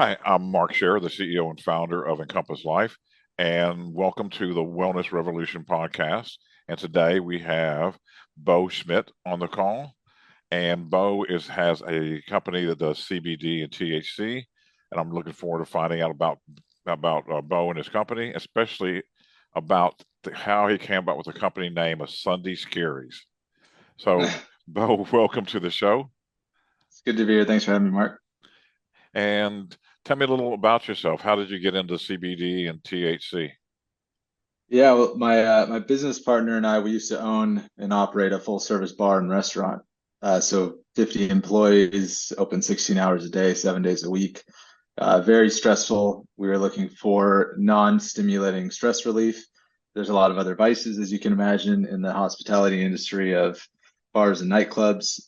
Hi, I'm Mark Scherer, the CEO and founder of Encompass Life, and welcome to the Wellness Revolution podcast. And today we have Beau Schmitt on the call, and has a company that does CBD and THC, and I'm looking forward to finding out about Beau and his company, especially about how he came about with the company name of Sunday Scaries. So, Beau, welcome to the show. It's good to be here. Thanks for having me, Mark. And tell me a little about yourself. How did you get into CBD and THC? Yeah, well, my business partner and I, we used to own and operate a full service bar and restaurant. So 50 employees, open 16 hours a day, 7 days a week. Very stressful. We were looking for non-stimulating stress relief. There's a lot of other vices, as you can imagine, in the hospitality industry of bars and nightclubs.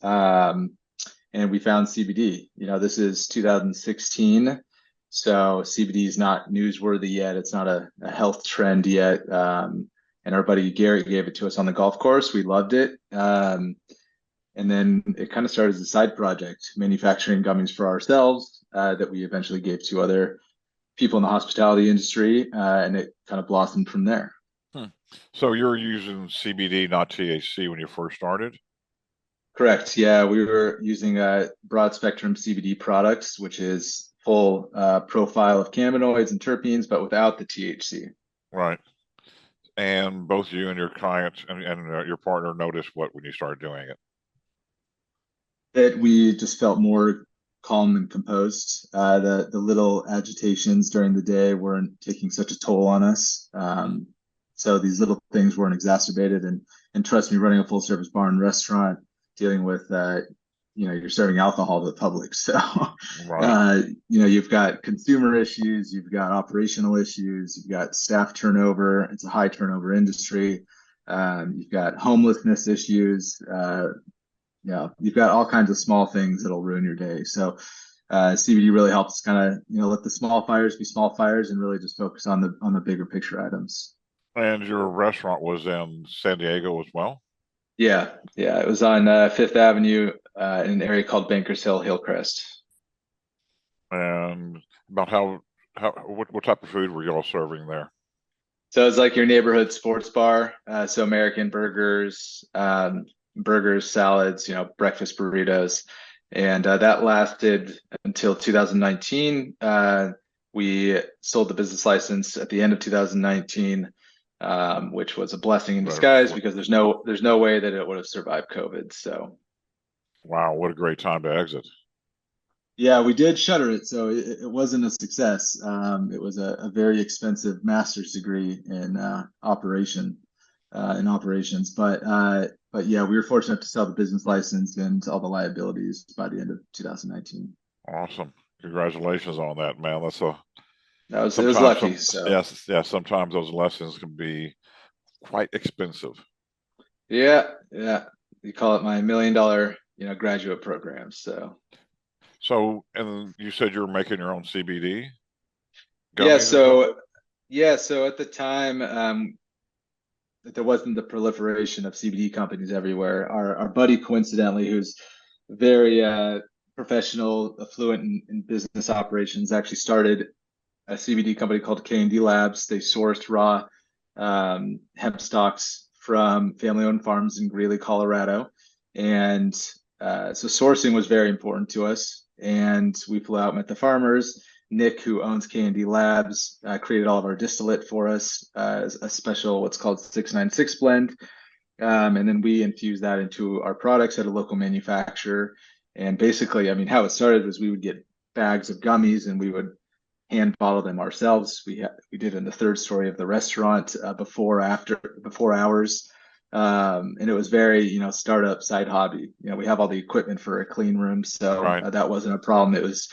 And we found CBD. This is 2016. So CBD is not newsworthy yet. It's not a health trend yet. And our buddy Garrett gave it to us on the golf course. We loved it. And then it kind of started as a side project, manufacturing gummies for ourselves that we eventually gave to other people in the hospitality industry. And it kind of blossomed from there. So you're using CBD, not THC, when you first started? Correct. Yeah, we were using broad spectrum CBD products, which is full profile of cannabinoids and terpenes, but without the THC. Right. And both you and your clients and your partner noticed what when you started doing it? That we just felt more calm and composed. The little agitations during the day weren't taking such a toll on us. So these little things weren't exacerbated. And trust me, running a full service bar and restaurant, dealing with you're serving alcohol to the public. So, Right. you've got consumer issues, you've got operational issues, you've got staff turnover. It's a high turnover industry. You've got homelessness issues. You've got all kinds of small things that'll ruin your day. So, CBD really helps kind of, let the small fires be small fires and really just focus on the bigger picture items. And your restaurant was in San Diego as well? Yeah. Yeah. It was on Fifth Avenue in an area called Bankers Hill, Hillcrest. And about what type of food were y'all serving there? So it's like your neighborhood sports bar. So American burgers, salads, breakfast burritos. And that lasted until 2019. We sold the business license at the end of 2019, which was a blessing in disguise because there's no way that it would have survived COVID. So Wow, what a great time to exit. yeah, we did shutter it, so it wasn't a success. It was a very expensive master's degree in operations, but yeah, we were fortunate to sell the business license and all the liabilities by the end of 2019. Awesome. Congratulations on that, man. That's a It was sometimes lucky. So yes, yeah, sometimes those lessons can be quite expensive. yeah, you call it my $1 million graduate program. So So, and you said you were making your own CBD yeah, gummies or something? so at the time, there wasn't the proliferation of CBD companies everywhere. Our buddy, coincidentally, who's very professional, affluent in business operations, actually started a CBD company called K&D Labs. They sourced raw hemp stalks from family-owned farms in Greeley, Colorado, and so sourcing was very important to us. And we flew out, met the farmers. Nick, who owns K&D Labs, created all of our distillate for us, a special what's called 696 blend. And then we infused that into our products at a local manufacturer. And basically, I mean, how it started was we would get bags of gummies and we would hand bottle them ourselves. We did in the third story of the restaurant before hours. And it was very, startup side hobby. We have all the equipment for a clean room, so Right. that wasn't a problem. It was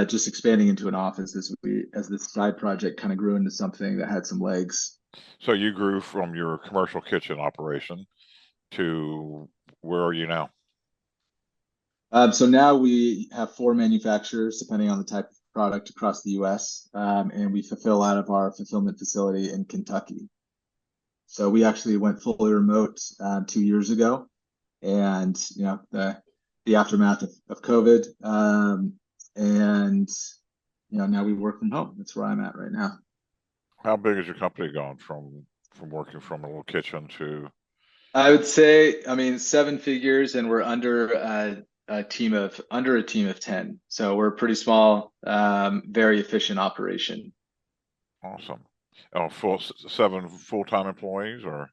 just expanding into an office as this side project kind of grew into something that had some legs. So you grew from your commercial kitchen operation to where are you now? So now we have four manufacturers, depending on the type of product across the U.S., and we fulfill out of our fulfillment facility in Kentucky. So we actually went fully remote 2 years ago, and the aftermath of COVID, and now we work from home. That's where I'm at right now. How big has your company gone from working from a little kitchen to? I would say, I mean, seven figures, and we're under a team of 10. So we're a pretty small, very efficient operation. Awesome. Oh, seven full-time employees, or?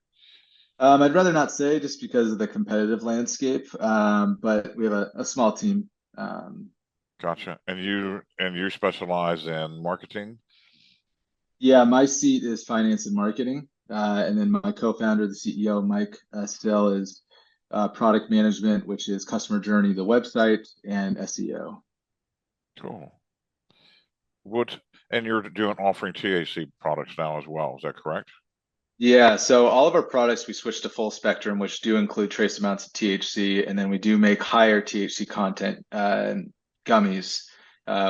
I'd rather not say just because of the competitive landscape, but we have a small team. Gotcha. And you specialize in marketing? Yeah, my seat is finance and marketing. And then my co-founder, the CEO, Mike Still, is product management, which is customer journey, the website, and SEO. Cool. What, and you're doing offering THC products now as well, is that correct? Yeah, so all of our products we switch to full spectrum, which do include trace amounts of THC, and then we do make higher THC content gummies,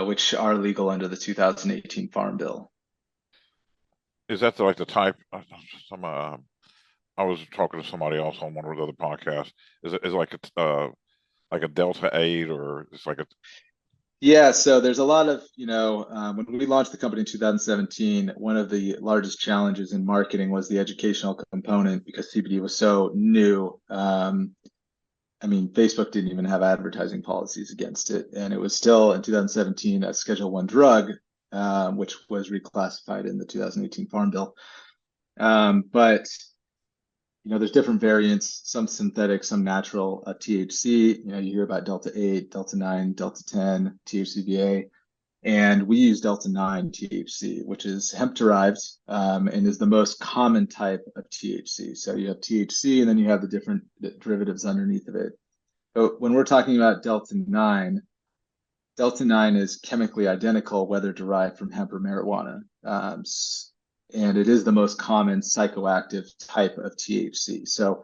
which are legal under the 2018 Farm Bill. Is that like the type? I was talking to somebody else on one of the other podcasts. Is it like a Delta-8, or it's like a? Yeah, so there's a lot of, when we launched the company in 2017, one of the largest challenges in marketing was the educational component because CBD was so new. I mean, Facebook didn't even have advertising policies against it, and it was still in 2017 a Schedule One drug, which was reclassified in the 2018 Farm Bill. But there's different variants, some synthetic, some natural THC. You hear about Delta-8, Delta-9, Delta-10, THCVA, and we use Delta-9 THC, which is hemp-derived and is the most common type of THC. So you have THC, and then you have the different derivatives underneath of it. But when we're talking about Delta-9, Delta-9 is chemically identical, whether derived from hemp or marijuana. And it is the most common psychoactive type of THC. So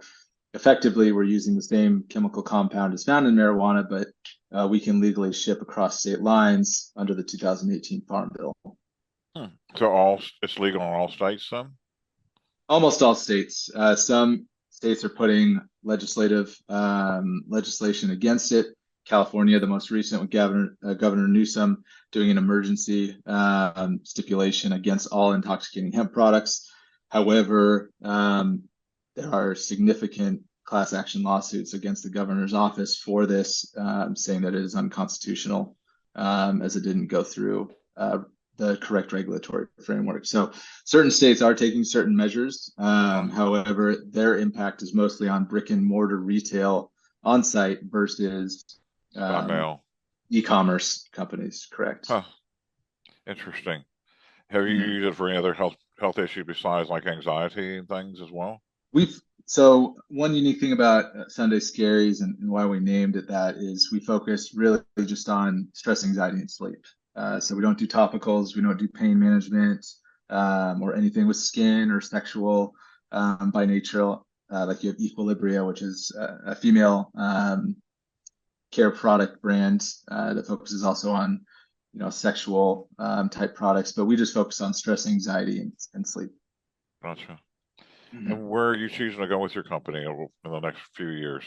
effectively, we're using the same chemical compound as found in marijuana, but we can legally ship across state lines under the 2018 Farm Bill. So it's legal in all states, then? Almost all states. Some states are putting legislation against it. California, the most recent, with Governor Newsom doing an emergency stipulation against all intoxicating hemp products. However, there are significant class action lawsuits against the governor's office for this, saying that it is unconstitutional as it didn't go through the correct regulatory framework. So certain states are taking certain measures. However, their impact is mostly on brick and mortar retail on site versus e-commerce companies. Correct. Huh. Interesting. Have you used it for any other health issues besides like anxiety and things as well? So one unique thing about Sunday Scaries and why we named it that is we focus really just on stress, anxiety, and sleep. So we don't do topicals, we don't do pain management or anything with skin or sexual by nature. Like you have Equilibria, which is a female care product brand that focuses also on sexual type products, but we just focus on stress, anxiety, and sleep. Gotcha. And where are you choosing to go with your company in the next few years?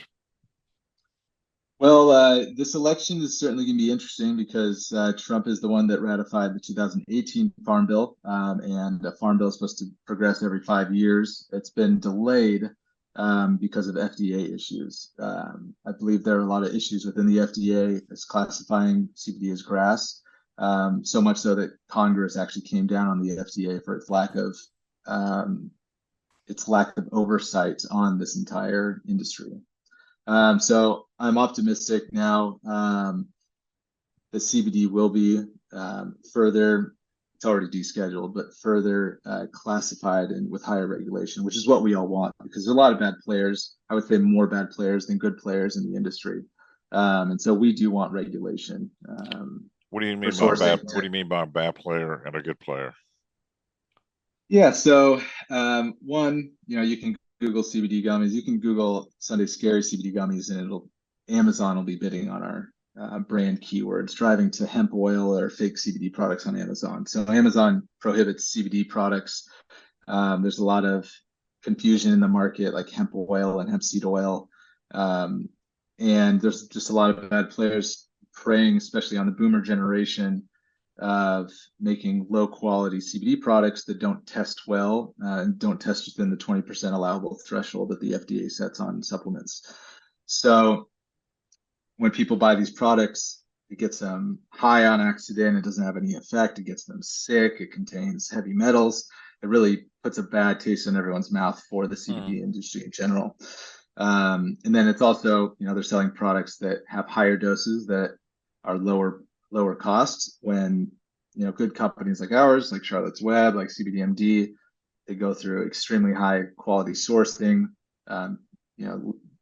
Well, this election is certainly going to be interesting because Trump is the one that ratified the 2018 Farm Bill, and the Farm Bill is supposed to progress every 5 years. It's been delayed because of FDA issues. I believe there are a lot of issues within the FDA as classifying CBD as grass, so much so that Congress actually came down on the FDA for its lack of oversight on this entire industry. So I'm optimistic now that CBD will be further, it's already descheduled, but further classified and with higher regulation, which is what we all want because there's a lot of bad players. I would say more bad players than good players in the industry. And so we do want regulation. What do you mean by bad? What do you mean by a bad player and a good player? Yeah, so one, you can Google CBD gummies. You can Google Sunday Scaries CBD gummies, and Amazon will be bidding on our brand keywords, driving to hemp oil or fake CBD products on Amazon. So Amazon prohibits CBD products. There's a lot of confusion in the market, like hemp oil and hemp seed oil, and there's just a lot of bad players preying, especially on the boomer generation, of making low quality CBD products that don't test well and don't test within the 20% allowable threshold that the FDA sets on supplements. So when people buy these products, it gets them high on accident. It doesn't have any effect. It gets them sick. It contains heavy metals. It really puts a bad taste in everyone's mouth for the CBD industry in general. And then it's also, they're selling products that have higher doses that are lower costs when, good companies like ours, like Charlotte's Web, like CBDMD, they go through extremely high quality sourcing,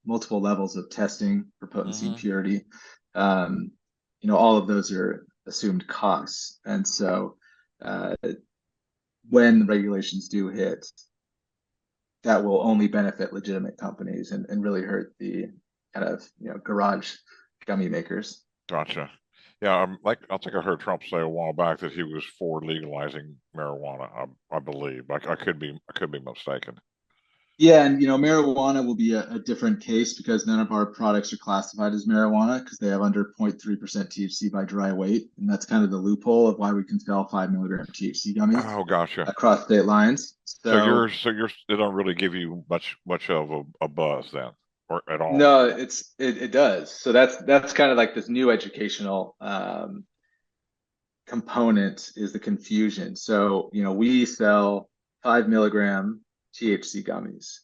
multiple levels of testing for potency and purity. All of those are assumed costs. And so when regulations do hit, that will only benefit legitimate companies and really hurt the kind of, garage gummy makers. Gotcha. Yeah, I think I heard Trump say a while back that he was for legalizing marijuana. I believe. I could be mistaken. Yeah, and marijuana will be a different case because none of our products are classified as marijuana because they have under 0.3% THC by dry weight, and that's kind of the loophole of why we can sell 5 milligram THC gummies Oh, gotcha. across state lines. So they don't really give you much of a buzz then, or at all. No, it does. So that's kind of like this new educational component is the confusion. So we sell 5 milligram THC gummies,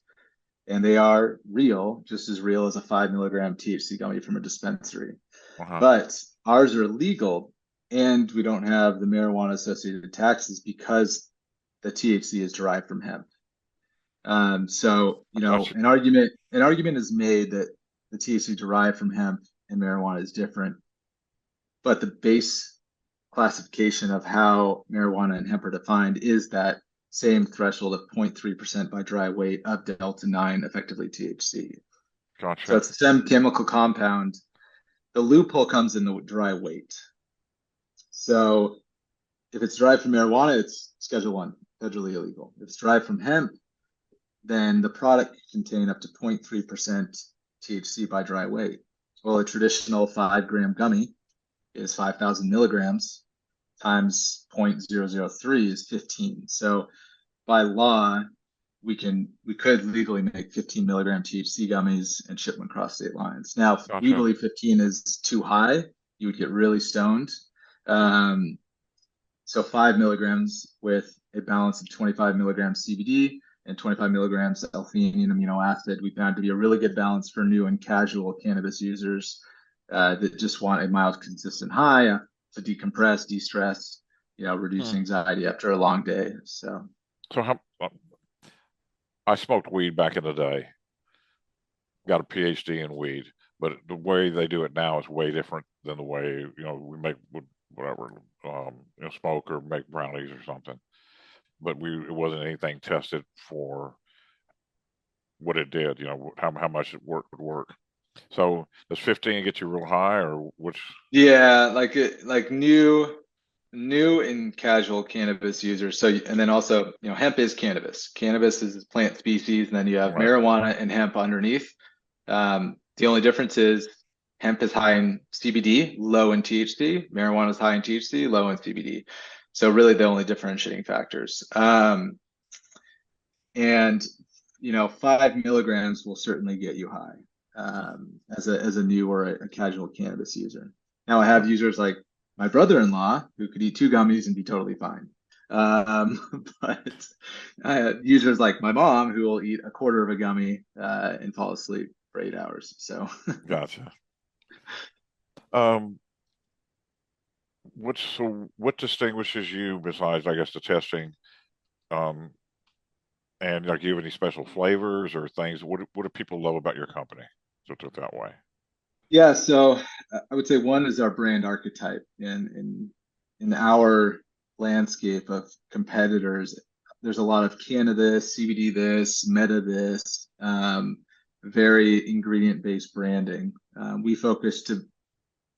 and they are real, just as real as a 5 milligram THC gummy from a dispensary. But ours are legal, and we don't have the marijuana associated taxes because the THC is derived from hemp. So an argument is made that the THC derived from hemp and marijuana is different, but the base classification of how marijuana and hemp are defined is that same threshold of 0.3% by dry weight of Delta-9, effectively THC. Gotcha. So it's the same chemical compound. The loophole comes in the dry weight. So if it's derived from marijuana, it's Schedule 1, federally illegal. If it's derived from hemp, then the product can contain up to 0.3% THC by dry weight. Well, a traditional 5-gram gummy is 5,000 milligrams times 0.003 is 15. So by law, we could legally make 15 milligram THC gummies and ship them across state lines. Now, if we believe 15 is too high, you would get really stoned. So 5 milligrams with a balance of 25 milligrams CBD and 25 milligrams L-theanine amino acid, we found to be a really good balance for new and casual cannabis users that just want a mild, consistent high to decompress, de-stress, reduce anxiety after a long day. So I smoked weed back in the day, got a PhD in weed, but the way they do it now is way different than the way, we make whatever, smoke or make brownies or something. But it wasn't anything tested for what it did, how much it would work. So does 15 get you real high, or which? Yeah, like new and casual cannabis users. So, and then also, hemp is cannabis. Cannabis is a plant species, and then you have marijuana and hemp underneath. The only difference is hemp is high in CBD, low in THC. Marijuana is high in THC, low in CBD. So really the only differentiating factors. And 5 milligrams will certainly get you high as a new or a casual cannabis user. Now I have users like my brother-in-law who could eat 2 gummies and be totally fine. But users like my mom who will eat a quarter of a gummy and fall asleep for 8 hours. So Gotcha. What distinguishes you besides, I guess, the testing? And like, do you have any special flavors or things? What do people love about your company? So put it that way. Yeah, so I would say one is our brand archetype. In our landscape of competitors, there's a lot of cannabis, CBD this, meta this, very ingredient-based branding.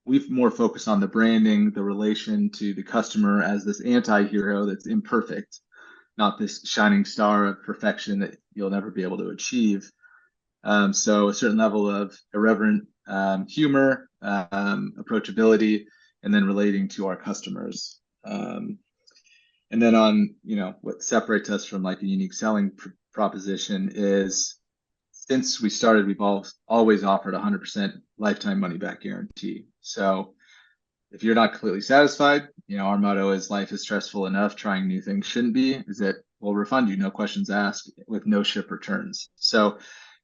We've more focused on the branding, the relation to the customer as this anti-hero that's imperfect, not this shining star of perfection that you'll never be able to achieve. So a certain level of irreverent humor, approachability, and then relating to our customers. And then on, what separates us from like a unique selling proposition is since we started, we've always offered 100% lifetime money back guarantee. So if you're not completely satisfied, our motto is life is stressful enough, trying new things shouldn't be, is that we'll refund you, no questions asked, with no ship returns. So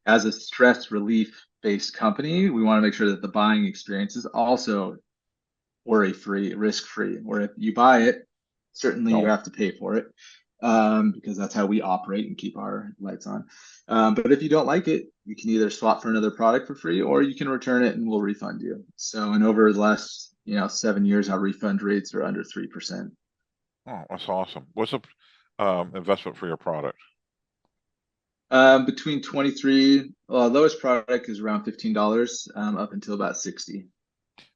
as a stress relief based company, we want to make sure that the buying experience is also worry-free, risk-free, where if you buy it, certainly you No. have to pay for it, because that's how we operate and keep our lights on. But if you don't like it, you can either swap for another product for free, or you can return it and we'll refund you. So, and over the last, 7 years, our refund rates are under 3%. Oh, that's awesome. What's the investment for your product? Between 23, lowest product is around $15, up until about 60.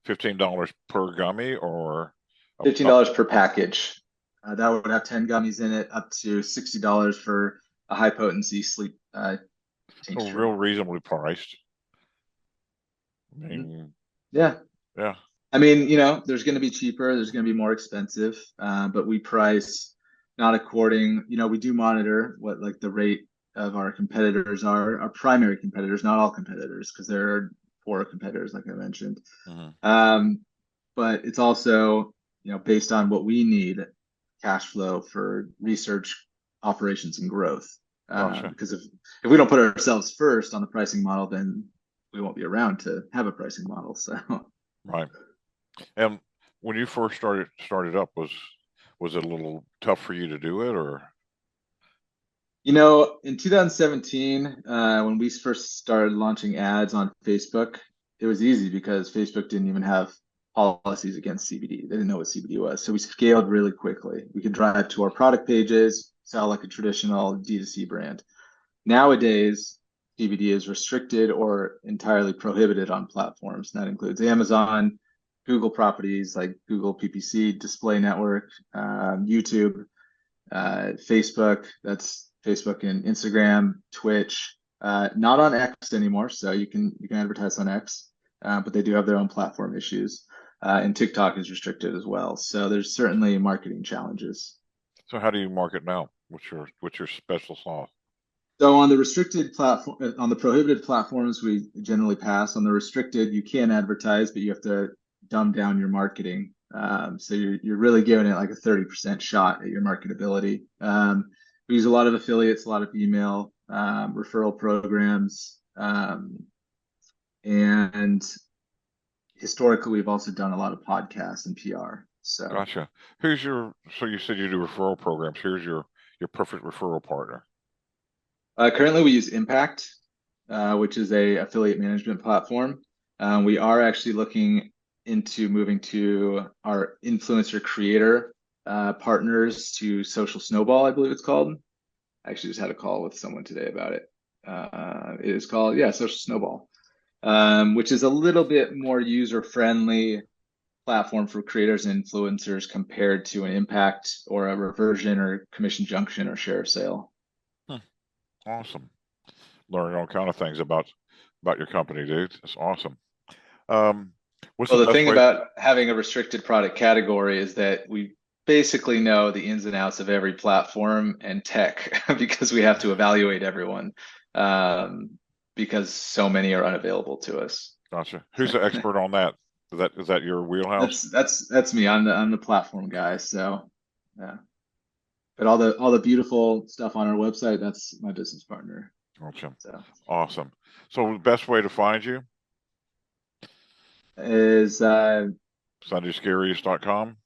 $15 per gummy or $15 per package. That would have 10 gummies in it, up to $60 for a high potency sleep so tincture. real reasonably priced. I Mhm. mean, Yeah. yeah, I mean, there's going to be cheaper, there's going to be more expensive, but we price not according, we do monitor what like the rate of our competitors are, our primary competitors, not all competitors, because there are four competitors, like I mentioned. mhm. Um, but it's also, based on what we need cash flow for research, operations, and growth. Gotcha. Because if we don't put ourselves first on the pricing model, then we won't be around to have a pricing model. So, Right. And when you first started up, was it a little tough for you to do it, or? in 2017, when we first started launching ads on Facebook, it was easy because Facebook didn't even have policies against CBD. They didn't know what CBD was. So we scaled really quickly. We could drive to our product pages, sell like a traditional D2C brand. Nowadays, CBD is restricted or entirely prohibited on platforms. That includes Amazon, Google properties like Google PPC, Display Network, YouTube, Facebook. That's Facebook and Instagram, Twitch. Not on X anymore, so you can advertise on X, but they do have their own platform issues. And TikTok is restricted as well. So there's certainly marketing challenges. So how do you market now? What's your special sauce? So on the restricted platform, on the prohibited platforms, we generally pass. On the restricted, you can advertise, but you have to dumb down your marketing. So you're really giving it like a 30% shot at your marketability. We use a lot of affiliates, a lot of email, referral programs, and historically, we've also done a lot of podcasts and PR. So Gotcha. So you said you do referral programs. Who's your perfect referral partner? currently, we use Impact, which is a affiliate management platform. We are actually looking into moving to our influencer creator partners to Social Snowball, I believe it's called. I actually just had a call with someone today about it. It is called, yeah, Social Snowball, which is a little bit more user-friendly platform for creators and influencers compared to an Impact or a Reversion or Commission Junction or Share Sale. Hmm, awesome. Learning all kind of things about your company, dude. That's awesome. Um, what's the Well, the best thing way? about having a restricted product category is that we basically know the ins and outs of every platform and tech because we have to evaluate everyone, um, because so many are unavailable to us. Gotcha. Who's the expert on that? Is that your wheelhouse? That's me. I'm the platform guy. So yeah, but all the beautiful stuff on our website, that's my business partner. Gotcha. So Awesome. So the best way to find you, is SundayScaries.com.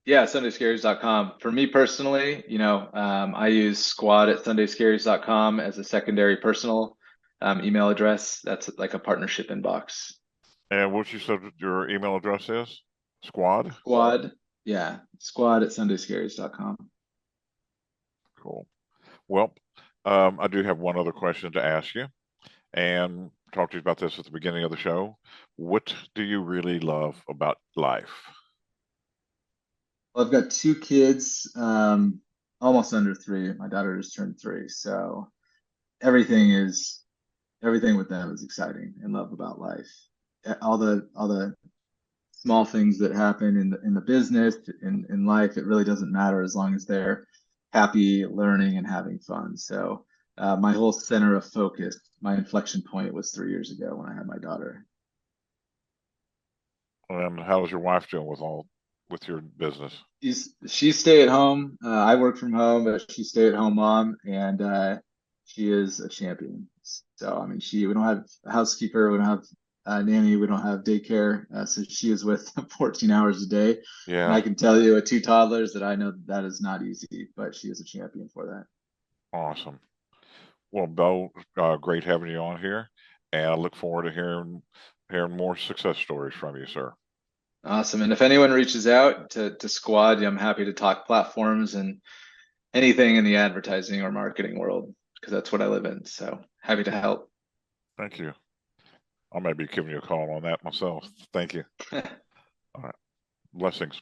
yeah, sundayscaries.com. For me personally, I use squad at sundayscaries.com as a secondary personal email address. That's like a partnership inbox. And what you said your email address is? Squad? Squad, yeah, squad at sundayscaries.com. Cool. Well, I do have one other question to ask you and talk to you about this at the beginning of the show. What do you really love about life? Well, I've got two kids, almost under three. My daughter just turned three, so everything is everything with them is exciting and love about life. All the small things that happen in the business, in life. It really doesn't matter as long as they're happy, learning, and having fun. So my whole center of focus, my inflection point was 3 years ago when I had my daughter. And how is your wife doing with your business? She's stay at home. I work from home, but she's stay at home mom, and she is a champion. So I mean, we don't have a housekeeper, we don't have a nanny, we don't have daycare. So she is with 14 hours a day, and Yeah, I can tell you, with two toddlers, that I know that is not easy, but she is a champion for that. awesome. Well, Beau, great having you on here, and I look forward to hearing more success stories from you, sir. Awesome. And if anyone reaches out to Squad, I'm happy to talk platforms and anything in the advertising or marketing world because that's what I live in. So happy to help. Thank you. I may be giving you a call on that myself. Thank you. All right. Blessings.